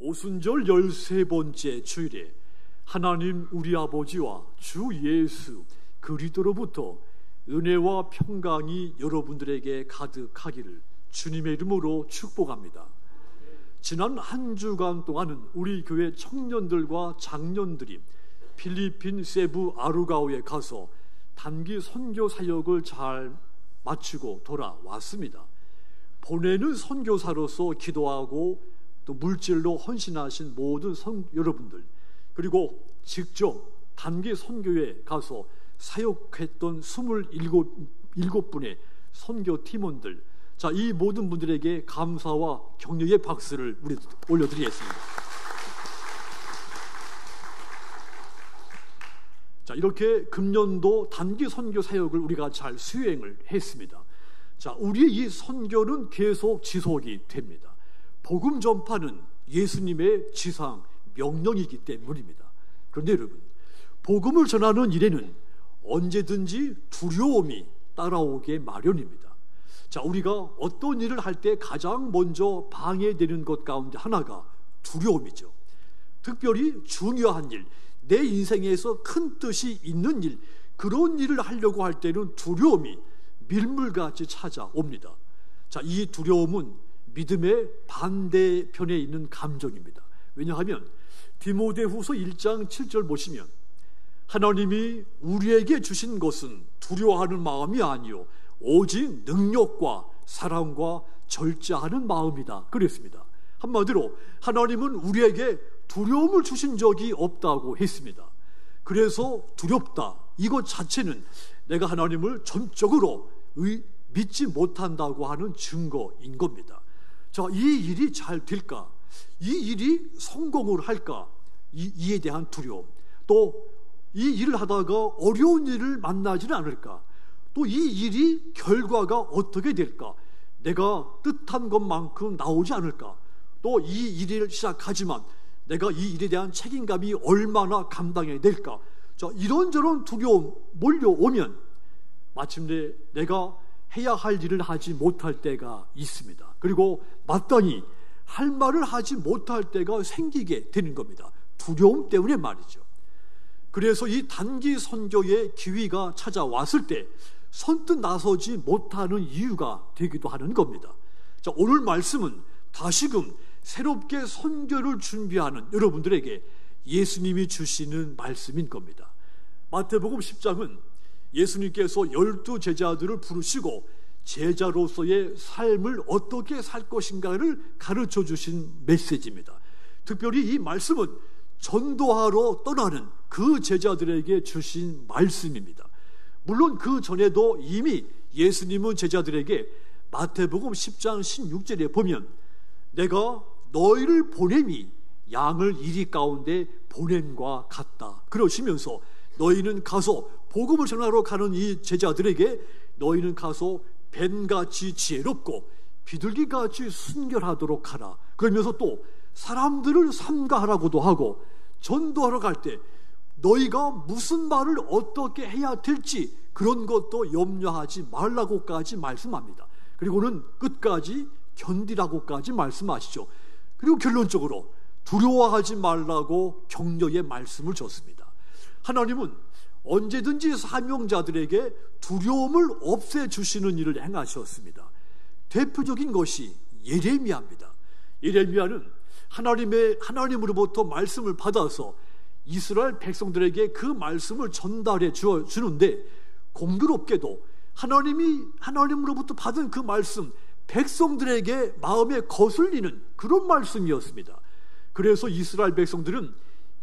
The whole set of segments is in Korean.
오순절 13번째 주일에 하나님 우리 아버지와 주 예수 그리스도로부터 은혜와 평강이 여러분들에게 가득하기를 주님의 이름으로 축복합니다. 지난 한 주간 동안은 우리 교회 청년들과 장년들이 필리핀 세부 아루가오에 가서 단기 선교 사역을 잘 마치고 돌아왔습니다. 보내는 선교사로서 기도하고 또 물질로 헌신하신 모든 여러분들, 그리고 직접 단기 선교에 가서 사역했던 27분의 선교 팀원들, 자, 이 모든 분들에게 감사와 격려의 박수를 우리 올려드리겠습니다. 자, 이렇게 금년도 단기 선교 사역을 우리가 잘 수행을 했습니다. 자, 우리의 이 선교는 계속 지속이 됩니다. 복음 전파는 예수님의 지상 명령이기 때문입니다. 그런데 여러분, 복음을 전하는 일에는 언제든지 두려움이 따라오게 마련입니다. 자, 우리가 어떤 일을 할 때 가장 먼저 방해되는 것 가운데 하나가 두려움이죠. 특별히 중요한 일, 내 인생에서 큰 뜻이 있는 일, 그런 일을 하려고 할 때는 두려움이 밀물같이 찾아옵니다. 자, 이 두려움은 믿음의 반대편에 있는 감정입니다. 왜냐하면 디모데후서 1장 7절 보시면 하나님이 우리에게 주신 것은 두려워하는 마음이 아니요 오직 능력과 사랑과 절제하는 마음이다 그랬습니다. 한마디로 하나님은 우리에게 두려움을 주신 적이 없다고 했습니다. 그래서 두렵다, 이것 자체는 내가 하나님을 전적으로 믿지 못한다고 하는 증거인 겁니다. 자, 이 일이 잘 될까? 이 일이 성공을 할까? 이에 대한 두려움, 또 이 일을 하다가 어려운 일을 만나지는 않을까? 또 이 일이 결과가 어떻게 될까? 내가 뜻한 것만큼 나오지 않을까? 또 이 일을 시작하지만 내가 이 일에 대한 책임감이 얼마나 감당해야 될까? 자, 이런저런 두려움 몰려오면 마침내 내가 해야 할 일을 하지 못할 때가 있습니다. 그리고 마땅히 할 말을 하지 못할 때가 생기게 되는 겁니다. 두려움 때문에 말이죠. 그래서 이 단기 선교의 기회가 찾아왔을 때 선뜻 나서지 못하는 이유가 되기도 하는 겁니다. 자, 오늘 말씀은 다시금 새롭게 선교를 준비하는 여러분들에게 예수님이 주시는 말씀인 겁니다. 마태복음 10장은 예수님께서 12 제자들을 부르시고 제자로서의 삶을 어떻게 살 것인가를 가르쳐 주신 메시지입니다. 특별히 이 말씀은 전도하러 떠나는 그 제자들에게 주신 말씀입니다. 물론 그 전에도 이미 예수님은 제자들에게 마태복음 10장 16절에 보면 내가 너희를 보냄이 양을 이리 가운데 보냄과 같다 그러시면서 너희는 가서 복음을 전하러 가는 이 제자들에게 너희는 가서 뱀같이 지혜롭고 비둘기같이 순결하도록 하라 그러면서 또 사람들을 삼가하라고도 하고 전도하러 갈 때 너희가 무슨 말을 어떻게 해야 될지 그런 것도 염려하지 말라고까지 말씀합니다. 그리고는 끝까지 견디라고까지 말씀하시죠. 그리고 결론적으로 두려워하지 말라고 격려의 말씀을 줬습니다. 하나님은 언제든지 사명자들에게 두려움을 없애주시는 일을 행하셨습니다. 대표적인 것이 예레미야입니다. 예레미야는 하나님으로부터 말씀을 받아서 이스라엘 백성들에게 그 말씀을 전달해 주는데 공교롭게도 하나님으로부터 받은 그 말씀 백성들에게 마음에 거슬리는 그런 말씀이었습니다. 그래서 이스라엘 백성들은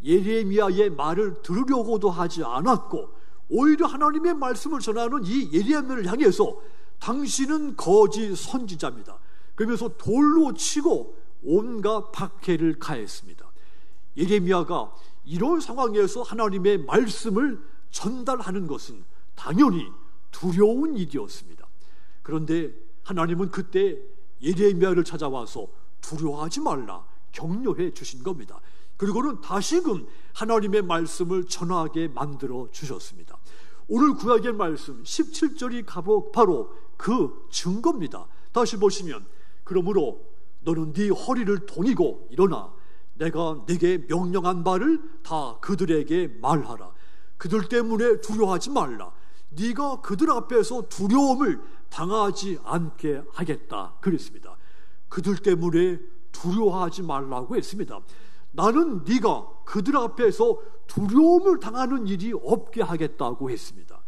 예레미야의 말을 들으려고도 하지 않았고 오히려 하나님의 말씀을 전하는 이 예레미야를 향해서 당신은 거짓 선지자입니다 그러면서 돌로 치고 온갖 박해를 가했습니다. 예레미야가 이런 상황에서 하나님의 말씀을 전달하는 것은 당연히 두려운 일이었습니다. 그런데 하나님은 그때 예레미야를 찾아와서 두려워하지 말라 격려해 주신 겁니다. 그리고는 다시금 하나님의 말씀을 전하게 만들어 주셨습니다. 오늘 구약의 말씀 17절이 바로 그 증거입니다. 다시 보시면 그러므로 너는 네 허리를 동이고 일어나 내가 네게 명령한 바를 다 그들에게 말하라. 그들 때문에 두려워하지 말라. 네가 그들 앞에서 두려움을 당하지 않게 하겠다 그랬습니다. 그들 때문에 두려워하지 말라고 했습니다. 나는 네가 그들 앞에서 두려움을 당하는 일이 없게 하겠다고 했습니다.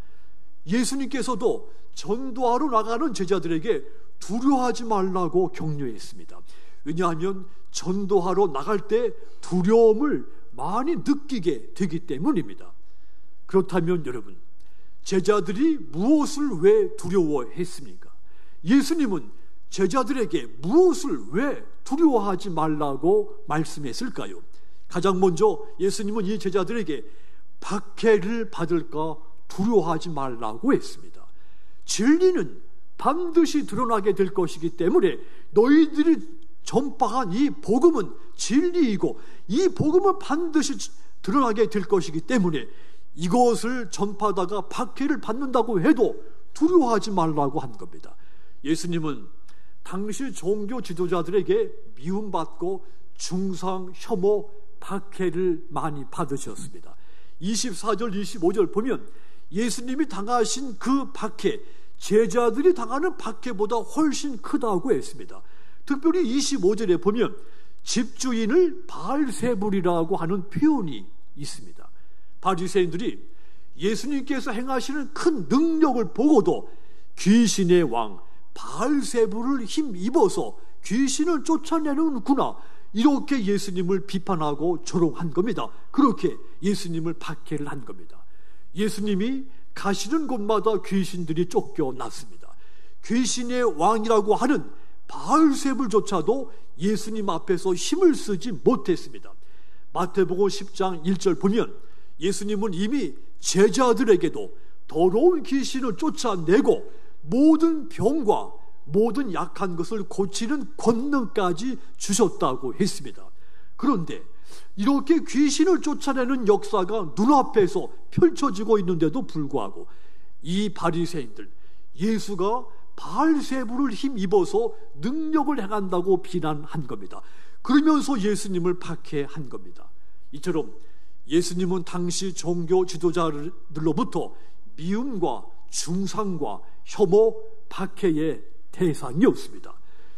예수님께서도 전도하러 나가는 제자들에게 두려워하지 말라고 격려했습니다. 왜냐하면 전도하러 나갈 때 두려움을 많이 느끼게 되기 때문입니다. 그렇다면 여러분, 제자들이 무엇을 왜 두려워했습니까? 예수님은 제자들에게 무엇을 왜 두려워하지 말라고 말씀했을까요? 가장 먼저 예수님은 이 제자들에게 박해를 받을까 두려워하지 말라고 했습니다. 진리는 반드시 드러나게 될 것이기 때문에 너희들이 전파한 이 복음은 진리이고 이 복음은 반드시 드러나게 될 것이기 때문에 이것을 전파하다가 박해를 받는다고 해도 두려워하지 말라고 한 겁니다. 예수님은 당시 종교 지도자들에게 미움받고 중상, 혐오, 박해를 많이 받으셨습니다. 24절, 25절 보면 예수님이 당하신 그 박해, 제자들이 당하는 박해보다 훨씬 크다고 했습니다. 특별히 25절에 보면 집주인을 바알세불이라고 하는 표현이 있습니다. 바리새인들이 예수님께서 행하시는 큰 능력을 보고도 귀신의 왕 바알세불을 힘입어서 귀신을 쫓아내는구나, 이렇게 예수님을 비판하고 조롱한 겁니다. 그렇게 예수님을 박해를 한 겁니다. 예수님이 가시는 곳마다 귀신들이 쫓겨났습니다. 귀신의 왕이라고 하는 바알세불조차도 예수님 앞에서 힘을 쓰지 못했습니다. 마태복음 10장 1절 보면 예수님은 이미 제자들에게도 더러운 귀신을 쫓아내고 모든 병과 모든 약한 것을 고치는 권능까지 주셨다고 했습니다. 그런데 이렇게 귀신을 쫓아내는 역사가 눈앞에서 펼쳐지고 있는데도 불구하고 이 바리새인들, 예수가 바알세불을 힘입어서 능력을 행한다고 비난한 겁니다. 그러면서 예수님을 박해한 겁니다. 이처럼 예수님은 당시 종교 지도자들로부터 미움과 중상과 혐오, 박해의 대상이었습니다.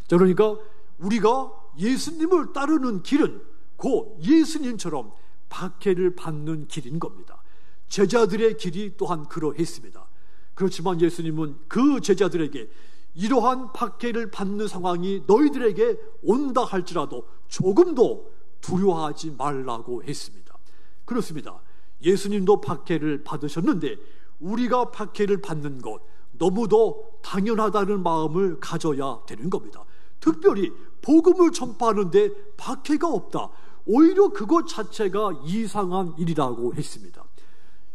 그러니까 우리가 예수님을 따르는 길은 곧 예수님처럼 박해를 받는 길인 겁니다. 제자들의 길이 또한 그러했습니다. 그렇지만 예수님은 그 제자들에게 이러한 박해를 받는 상황이 너희들에게 온다 할지라도 조금도 두려워하지 말라고 했습니다. 그렇습니다. 예수님도 박해를 받으셨는데 우리가 박해를 받는 것 너무도 당연하다는 마음을 가져야 되는 겁니다. 특별히 복음을 전파하는데 박해가 없다, 오히려 그것 자체가 이상한 일이라고 했습니다.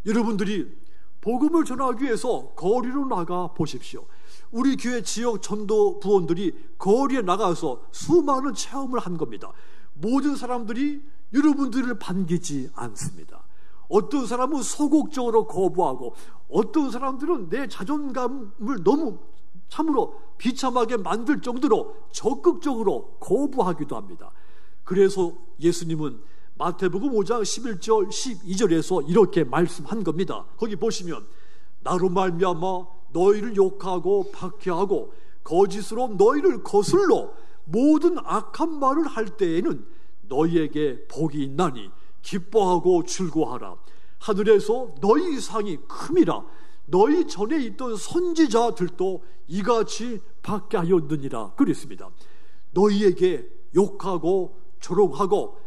여러분들이 복음을 전하기 위해서 거리로 나가 보십시오. 우리 교회 지역 전도 부원들이 거리에 나가서 수많은 체험을 한 겁니다. 모든 사람들이 여러분들을 반기지 않습니다. 어떤 사람은 소극적으로 거부하고 어떤 사람들은 내 자존감을 너무 참으로 비참하게 만들 정도로 적극적으로 거부하기도 합니다. 그래서 예수님은 마태복음 5장 11절 12절에서 이렇게 말씀한 겁니다. 거기 보시면 나로 말미암아 너희를 욕하고 박해하고 거짓으로 너희를 거슬러 모든 악한 말을 할 때에는 너희에게 복이 있나니 기뻐하고 즐거워하라. 하늘에서 너희 상이 큼이라. 너희 전에 있던 선지자들도 이같이 받게 하였느니라 그랬습니다. 너희에게 욕하고 조롱하고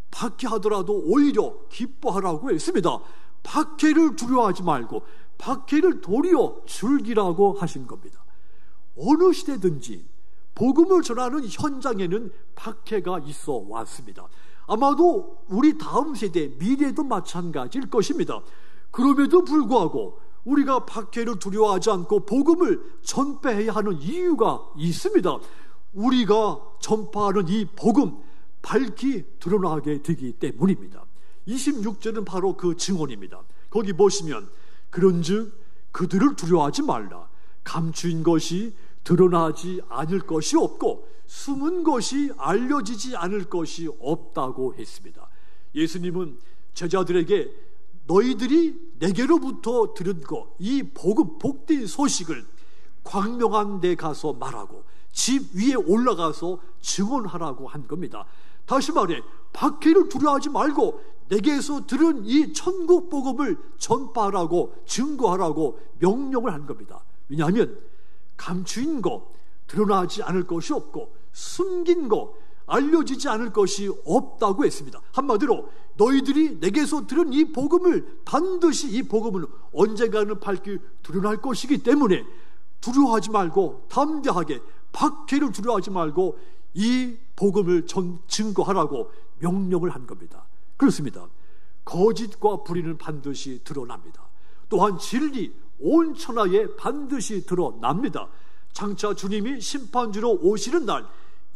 박해하더라도 오히려 기뻐하라고 했습니다. 박해를 두려워하지 말고 박해를 도리어 즐기라고 하신 겁니다. 어느 시대든지 복음을 전하는 현장에는 박해가 있어 왔습니다. 아마도 우리 다음 세대 미래도 마찬가지일 것입니다. 그럼에도 불구하고 우리가 박해를 두려워하지 않고 복음을 전파해야 하는 이유가 있습니다. 우리가 전파하는 이 복음 밝히 드러나게 되기 때문입니다. 26절은 바로 그 증언입니다. 거기 보시면 그런즉 그들을 두려워하지 말라. 감추인 것이 드러나지 않을 것이 없고 숨은 것이 알려지지 않을 것이 없다고 했습니다. 예수님은 제자들에게 너희들이 내게로부터 들은 것, 이 복음, 복된 소식을 광명한 데 가서 말하고 집 위에 올라가서 증언하라고 한 겁니다. 다시 말해 박해를 두려워하지 말고 내게서 들은 이 천국 복음을 전파하라고 증거하라고 명령을 한 겁니다. 왜냐하면 감추인 것, 드러나지 않을 것이 없고 숨긴 것, 알려지지 않을 것이 없다고 했습니다. 한마디로 너희들이 내게서 들은 이 복음을 반드시 이 복음은 언젠가는 밝히 드러날 것이기 때문에 두려워하지 말고 담대하게 박해를 두려워하지 말고 이 복음을 증거하라고 명령을 한 겁니다. 그렇습니다. 거짓과 불의는 반드시 드러납니다. 또한 진리 온 천하에 반드시 드러납니다. 장차 주님이 심판주로 오시는 날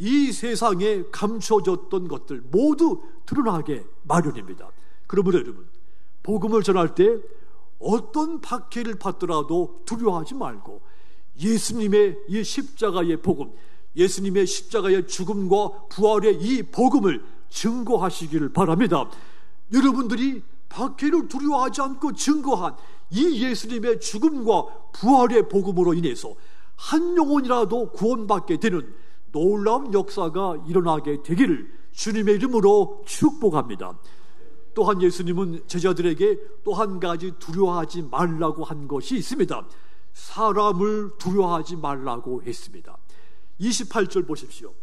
이 세상에 감춰졌던 것들 모두 드러나게 마련입니다. 그러므로 여러분, 복음을 전할 때 어떤 박해를 받더라도 두려워하지 말고 예수님의 이 십자가의 복음, 예수님의 십자가의 죽음과 부활의 이 복음을 증거하시기를 바랍니다. 여러분들이 박해를 두려워하지 않고 증거한 이 예수님의 죽음과 부활의 복음으로 인해서 한 영혼이라도 구원받게 되는 놀라운 역사가 일어나게 되기를 주님의 이름으로 축복합니다. 또한 예수님은 제자들에게 또 한 가지 두려워하지 말라고 한 것이 있습니다. 사람을 두려워하지 말라고 했습니다. 28절 보십시오.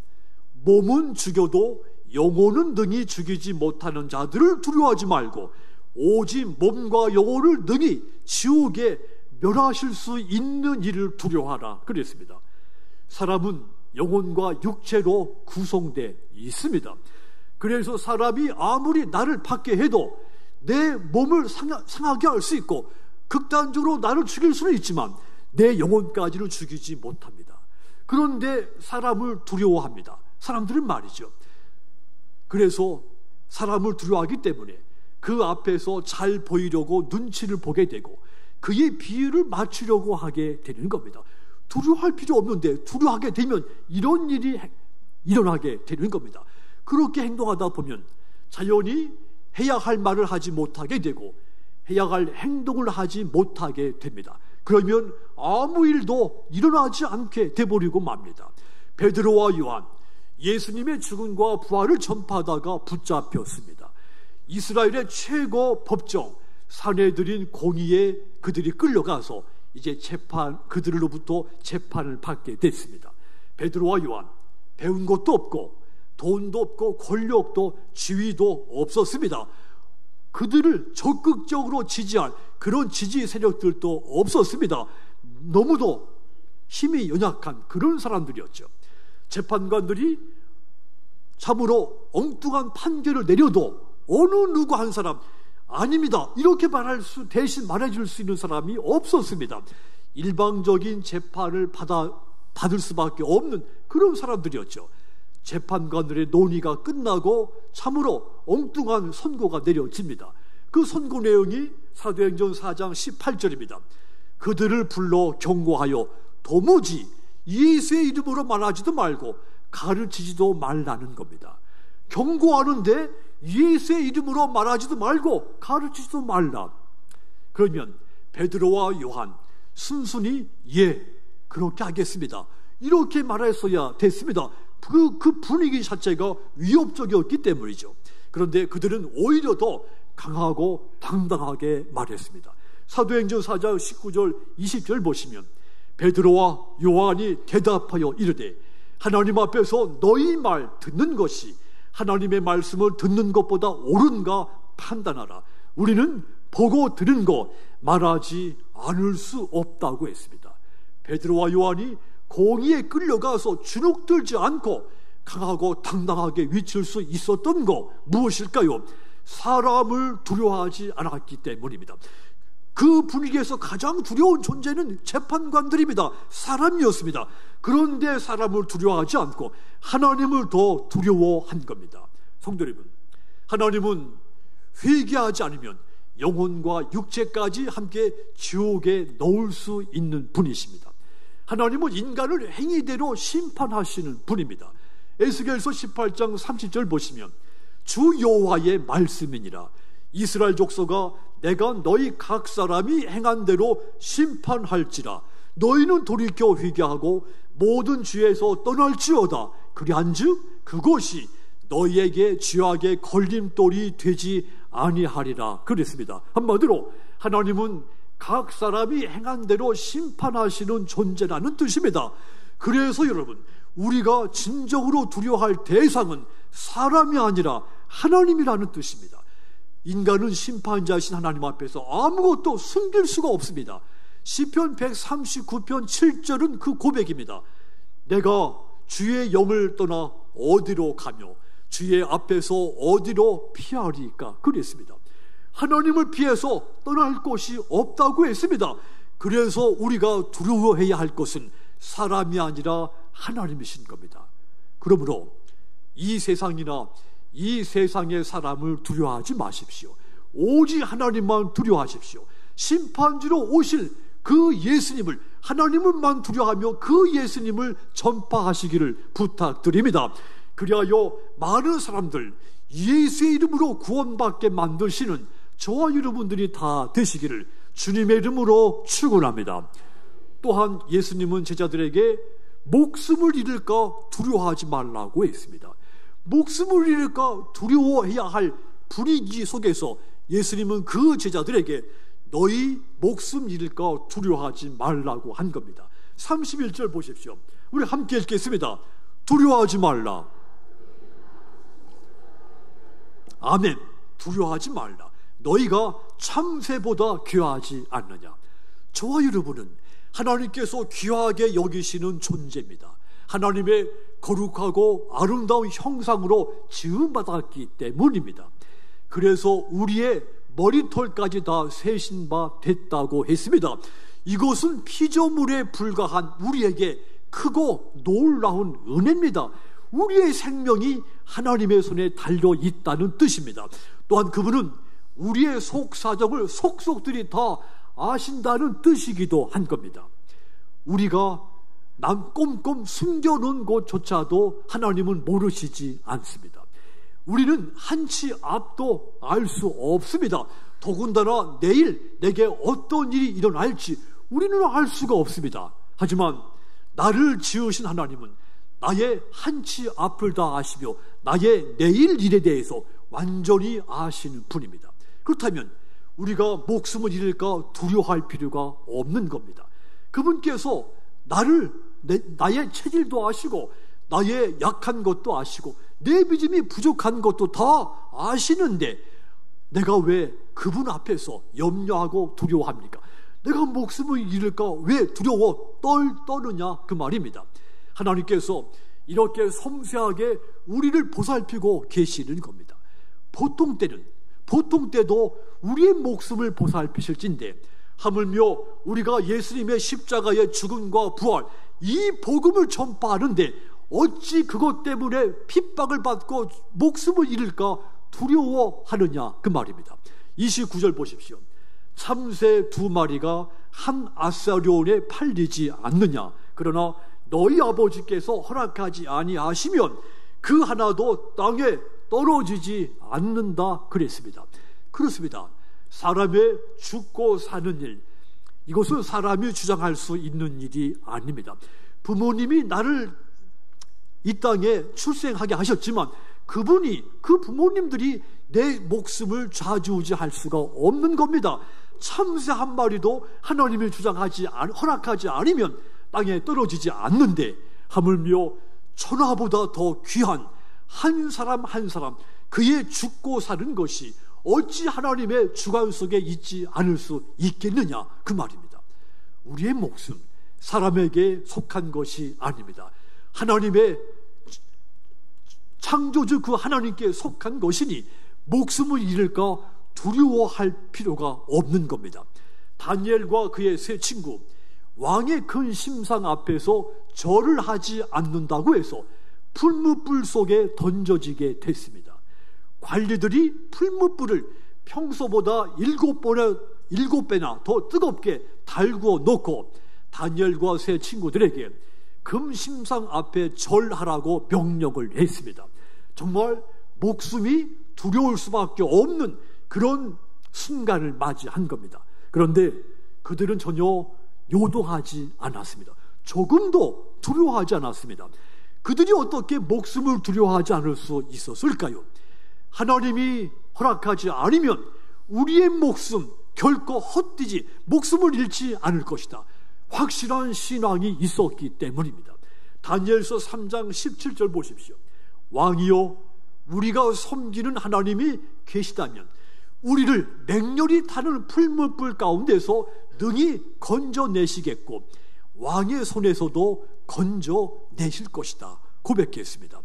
몸은 죽여도 영혼은 능히 죽이지 못하는 자들을 두려워하지 말고 오직 몸과 영혼을 능히 지옥에 멸하실 수 있는 이를 두려워하라 그랬습니다. 사람은 영혼과 육체로 구성되어 있습니다. 그래서 사람이 아무리 나를 받게 해도 내 몸을 상하게 할 수 있고 극단적으로 나를 죽일 수는 있지만 내 영혼까지는 죽이지 못합니다. 그런데 사람을 두려워합니다. 사람들은 말이죠. 그래서 사람을 두려워하기 때문에 그 앞에서 잘 보이려고 눈치를 보게 되고 그의 비율을 맞추려고 하게 되는 겁니다. 두려워할 필요 없는데 두려워하게 되면 이런 일이 일어나게 되는 겁니다. 그렇게 행동하다 보면 자연히 해야 할 말을 하지 못하게 되고 해야 할 행동을 하지 못하게 됩니다. 그러면 아무 일도 일어나지 않게 돼버리고 맙니다. 베드로와 요한, 예수님의 죽음과 부활을 전파하다가 붙잡혔습니다. 이스라엘의 최고 법정 산헤드린 공의에 그들이 끌려가서 이제 그들로부터 재판을 받게 됐습니다. 베드로와 요한, 배운 것도 없고 돈도 없고 권력도 지위도 없었습니다. 그들을 적극적으로 지지할 그런 지지 세력들도 없었습니다. 너무도 힘이 연약한 그런 사람들이었죠. 재판관들이 참으로 엉뚱한 판결을 내려도 어느 누구 한 사람 아닙니다 이렇게 대신 말해줄 수 있는 사람이 없었습니다. 일방적인 재판을 받을 수밖에 없는 그런 사람들이었죠. 재판관들의 논의가 끝나고 참으로 엉뚱한 선고가 내려집니다. 그 선고 내용이 사도행전 4장 18절입니다. 그들을 불러 경고하여 도무지 예수의 이름으로 말하지도 말고 가르치지도 말라는 겁니다. 경고하는데 예수의 이름으로 말하지도 말고 가르치지도 말라. 그러면 베드로와 요한 순순히 예 그렇게 하겠습니다 이렇게 말했어야 됐습니다. 그 분위기 자체가 위협적이었기 때문이죠. 그런데 그들은 오히려 더 강하고 당당하게 말했습니다. 사도행전 4장 19절 20절 보시면 베드로와 요한이 대답하여 이르되 하나님 앞에서 너희 말 듣는 것이 하나님의 말씀을 듣는 것보다 옳은가 판단하라. 우리는 보고 들은 것 말하지 않을 수 없다고 했습니다. 베드로와 요한이 공의에 끌려가서 주눅들지 않고 강하고 당당하게 외칠 수 있었던 것 무엇일까요? 사람을 두려워하지 않았기 때문입니다. 그 분위기에서 가장 두려운 존재는 재판관들입니다. 사람이었습니다. 그런데 사람을 두려워하지 않고 하나님을 더 두려워한 겁니다. 성도 여러분, 하나님은 회개하지 않으면 영혼과 육체까지 함께 지옥에 넣을 수 있는 분이십니다. 하나님은 인간을 행위대로 심판하시는 분입니다. 에스겔서 18장 30절 보시면 주 여호와의 말씀이니라. 이스라엘 족속아, 내가 너희 각 사람이 행한 대로 심판할지라. 너희는 돌이켜 회개하고 모든 죄에서 떠날지어다. 그리한즉 그것이 너희에게 죄악의 걸림돌이 되지 아니하리라. 그랬습니다. 한마디로 하나님은 각 사람이 행한 대로 심판하시는 존재라는 뜻입니다. 그래서 여러분, 우리가 진정으로 두려워할 대상은 사람이 아니라 하나님이라는 뜻입니다. 인간은 심판자이신 하나님 앞에서 아무것도 숨길 수가 없습니다. 시편 139편 7절은 그 고백입니다. 내가 주의 영을 떠나 어디로 가며 주의 앞에서 어디로 피하리까? 그랬습니다. 하나님을 피해서 떠날 곳이 없다고 했습니다. 그래서 우리가 두려워해야 할 것은 사람이 아니라 하나님이신 겁니다. 그러므로 이 세상이나 이 세상의 사람을 두려워하지 마십시오. 오직 하나님만 두려워하십시오. 심판주로 오실 그 예수님을, 하나님을만 두려워하며 그 예수님을 전파하시기를 부탁드립니다. 그리하여 많은 사람들 예수의 이름으로 구원받게 만드시는 저와 여러분들이 다 되시기를 주님의 이름으로 축원합니다. 또한 예수님은 제자들에게 목숨을 잃을까 두려워하지 말라고 했습니다. 목숨을 잃을까 두려워해야 할 분위기 속에서 예수님은 그 제자들에게 너희 목숨 잃을까 두려워하지 말라고 한 겁니다. 31절 보십시오. 우리 함께 읽겠습니다. 두려워하지 말라. 아멘. 두려워하지 말라. 너희가 참새보다 귀하지 않느냐. 저와 여러분은 하나님께서 귀하게 여기시는 존재입니다. 하나님의 거룩하고 아름다운 형상으로 지음받았기 때문입니다. 그래서 우리의 머리털까지 다 세신 바 됐다고 했습니다. 이것은 피조물에 불과한 우리에게 크고 놀라운 은혜입니다. 우리의 생명이 하나님의 손에 달려 있다는 뜻입니다. 또한 그분은 우리의 속사정을 속속들이 다 아신다는 뜻이기도 한 겁니다. 우리가 꼼꼼 숨겨놓은 곳조차도 하나님은 모르시지 않습니다. 우리는 한치 앞도 알 수 없습니다. 더군다나 내일 내게 어떤 일이 일어날지 우리는 알 수가 없습니다. 하지만 나를 지으신 하나님은 나의 한치 앞을 다 아시며 나의 내일 일에 대해서 완전히 아시는 분입니다. 그렇다면 우리가 목숨을 잃을까 두려워할 필요가 없는 겁니다. 그분께서 나의 체질도 아시고 나의 약한 것도 아시고 내 믿음이 부족한 것도 다 아시는데 내가 왜 그분 앞에서 염려하고 두려워합니까? 내가 목숨을 잃을까 왜 두려워 떠느냐 그 말입니다. 하나님께서 이렇게 섬세하게 우리를 보살피고 계시는 겁니다. 보통 때도 우리의 목숨을 보살피실진데 하물며 우리가 예수님의 십자가의 죽음과 부활 이 복음을 전파하는데 어찌 그것 때문에 핍박을 받고 목숨을 잃을까 두려워하느냐 그 말입니다. 29절 보십시오. 참새 2마리가 한 아사리온에 팔리지 않느냐. 그러나 너희 아버지께서 허락하지 아니하시면 그 하나도 땅에 떨어지지 않는다 그랬습니다. 그렇습니다. 사람의 죽고 사는 일, 이것은 사람이 주장할 수 있는 일이 아닙니다. 부모님이 나를 이 땅에 출생하게 하셨지만 그 부모님들이 내 목숨을 좌지우지할 수가 없는 겁니다. 참새 한 마리도 하나님이 허락하지 않으면 땅에 떨어지지 않는데 하물며 천하보다 더 귀한 한 사람 한 사람 그의 죽고 사는 것이 어찌 하나님의 주관 속에 있지 않을 수 있겠느냐 그 말입니다. 우리의 목숨 사람에게 속한 것이 아닙니다. 하나님의 창조주 그 하나님께 속한 것이니 목숨을 잃을까 두려워할 필요가 없는 겁니다. 다니엘과 그의 세 친구 왕의 큰 심상 앞에서 절을 하지 않는다고 해서 풀무불 속에 던져지게 됐습니다. 관리들이 풀무불을 평소보다 7배나 더 뜨겁게 달구어 놓고 다니엘과 세 친구들에게 금심상 앞에 절하라고 명령을 했습니다. 정말 목숨이 두려울 수밖에 없는 그런 순간을 맞이한 겁니다. 그런데 그들은 전혀 요동하지 않았습니다. 조금도 두려워하지 않았습니다. 그들이 어떻게 목숨을 두려워하지 않을 수 있었을까요? 하나님이 허락하지 않으면 우리의 목숨 결코 헛되지, 목숨을 잃지 않을 것이다. 확실한 신앙이 있었기 때문입니다. 다니엘서 3장 17절 보십시오. 왕이여, 우리가 섬기는 하나님이 계시다면 우리를 맹렬히 타는 풀무불 가운데서 능히 건져내시겠고 왕의 손에서도 건져내실 것이다 고백했습니다.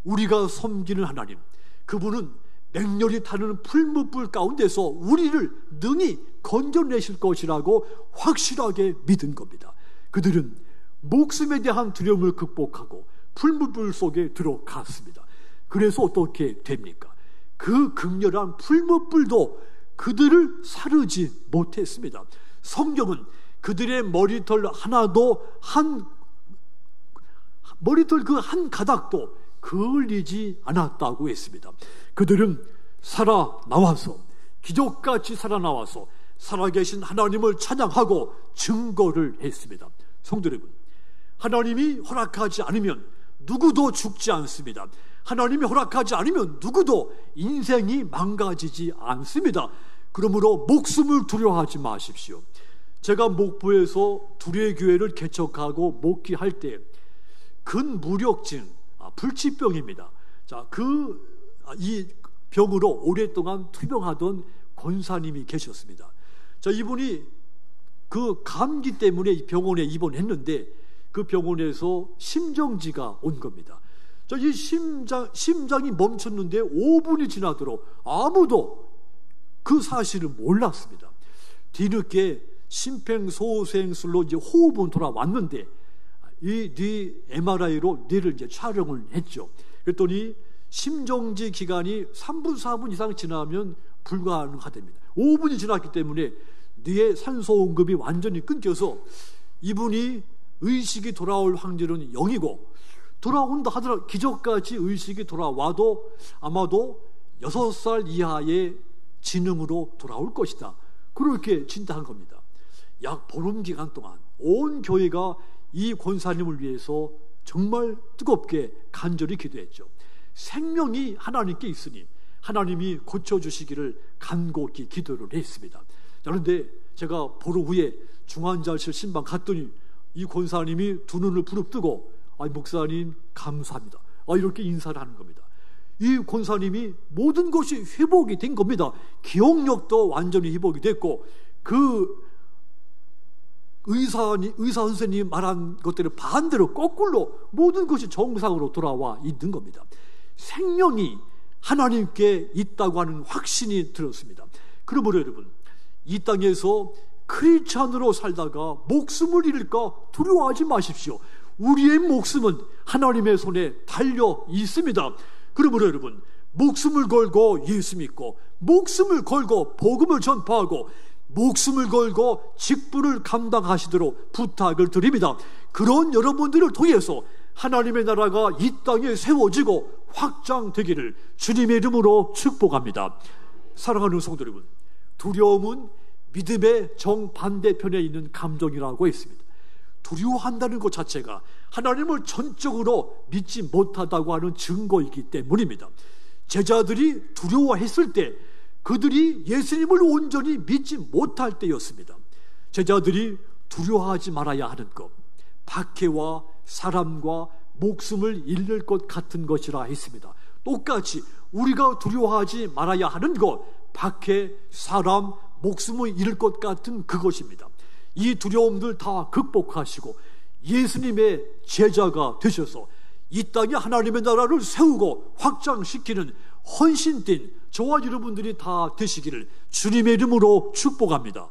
우리가 섬기는 하나님, 그분은 맹렬히 타는 풀무불 가운데서 우리를 능히 건져내실 것이라고 확실하게 믿은 겁니다. 그들은 목숨에 대한 두려움을 극복하고 풀무불 속에 들어갔습니다. 그래서 어떻게 됩니까? 그 극렬한 풀무불도 그들을 사르지 못했습니다. 성경은 그들의 머리털 하나도 머리털 그 한 가닥도 그을리지 않았다고 했습니다. 그들은 살아나와서, 기적같이 살아나와서 살아계신 하나님을 찬양하고 증거를 했습니다. 성도 여러분, 하나님이 허락하지 않으면 누구도 죽지 않습니다. 하나님이 허락하지 않으면 누구도 인생이 망가지지 않습니다. 그러므로 목숨을 두려워하지 마십시오. 제가 목포에서 두레교회를 개척하고 목회할 때 근무력증, 불치병입니다. 자, 이 병으로 오랫동안 투병하던 권사님이 계셨습니다. 자, 이분이 그 감기 때문에 병원에 입원했는데 그 병원에서 심정지가 온 겁니다. 자, 이 심장이 멈췄는데 5분이 지나도록 아무도 그 사실을 몰랐습니다. 뒤늦게 심폐소생술로 이제 호흡은 돌아왔는데 이 뇌 MRI로 뇌를 이제 촬영을 했죠. 그랬더니 심정지 기간이 3분, 4분 이상 지나면 불가능하답니다. 5분이 지났기 때문에 뇌의 산소 공급이 완전히 끊겨서 이분이 의식이 돌아올 확률은 0이고, 돌아온다 하더라도 기적같이 의식이 돌아와도 아마도 6살 이하의 지능으로 돌아올 것이다. 그렇게 진단한 겁니다. 약 보름 기간 동안 온 교회가 이 권사님을 위해서 정말 뜨겁게 간절히 기도했죠. 생명이 하나님께 있으니 하나님이 고쳐주시기를 간곡히 기도를 했습니다. 그런데 제가 보름 후에 중환자실 신방 갔더니 이 권사님이 두 눈을 부릅뜨고 목사님 감사합니다, 이렇게 인사를 하는 겁니다. 이 권사님이 모든 것이 회복이 된 겁니다. 기억력도 완전히 회복이 됐고, 그 의사 선생님이 말한 것들을 반대로 거꾸로 모든 것이 정상으로 돌아와 있는 겁니다. 생명이 하나님께 있다고 하는 확신이 들었습니다. 그러므로 여러분, 이 땅에서 크리스찬으로 살다가 목숨을 잃을까 두려워하지 마십시오. 우리의 목숨은 하나님의 손에 달려 있습니다. 그러므로 여러분, 목숨을 걸고 예수 믿고, 목숨을 걸고 복음을 전파하고, 목숨을 걸고 직분을 감당하시도록 부탁을 드립니다. 그런 여러분들을 통해서 하나님의 나라가 이 땅에 세워지고 확장되기를 주님의 이름으로 축복합니다. 사랑하는 성도 여러분, 두려움은 믿음의 정반대편에 있는 감정이라고 했습니다. 두려워한다는 것 자체가 하나님을 전적으로 믿지 못하다고 하는 증거이기 때문입니다. 제자들이 두려워했을 때 그들이 예수님을 온전히 믿지 못할 때였습니다. 제자들이 두려워하지 말아야 하는 것, 박해와 사람과 목숨을 잃을 것 같은 것이라 했습니다. 똑같이 우리가 두려워하지 말아야 하는 것, 박해, 사람, 목숨을 잃을 것 같은 그것입니다. 이 두려움들 다 극복하시고 예수님의 제자가 되셔서 이 땅에 하나님의 나라를 세우고 확장시키는 헌신된 저와 여러분들이 다 되시기를 주님의 이름으로 축복합니다.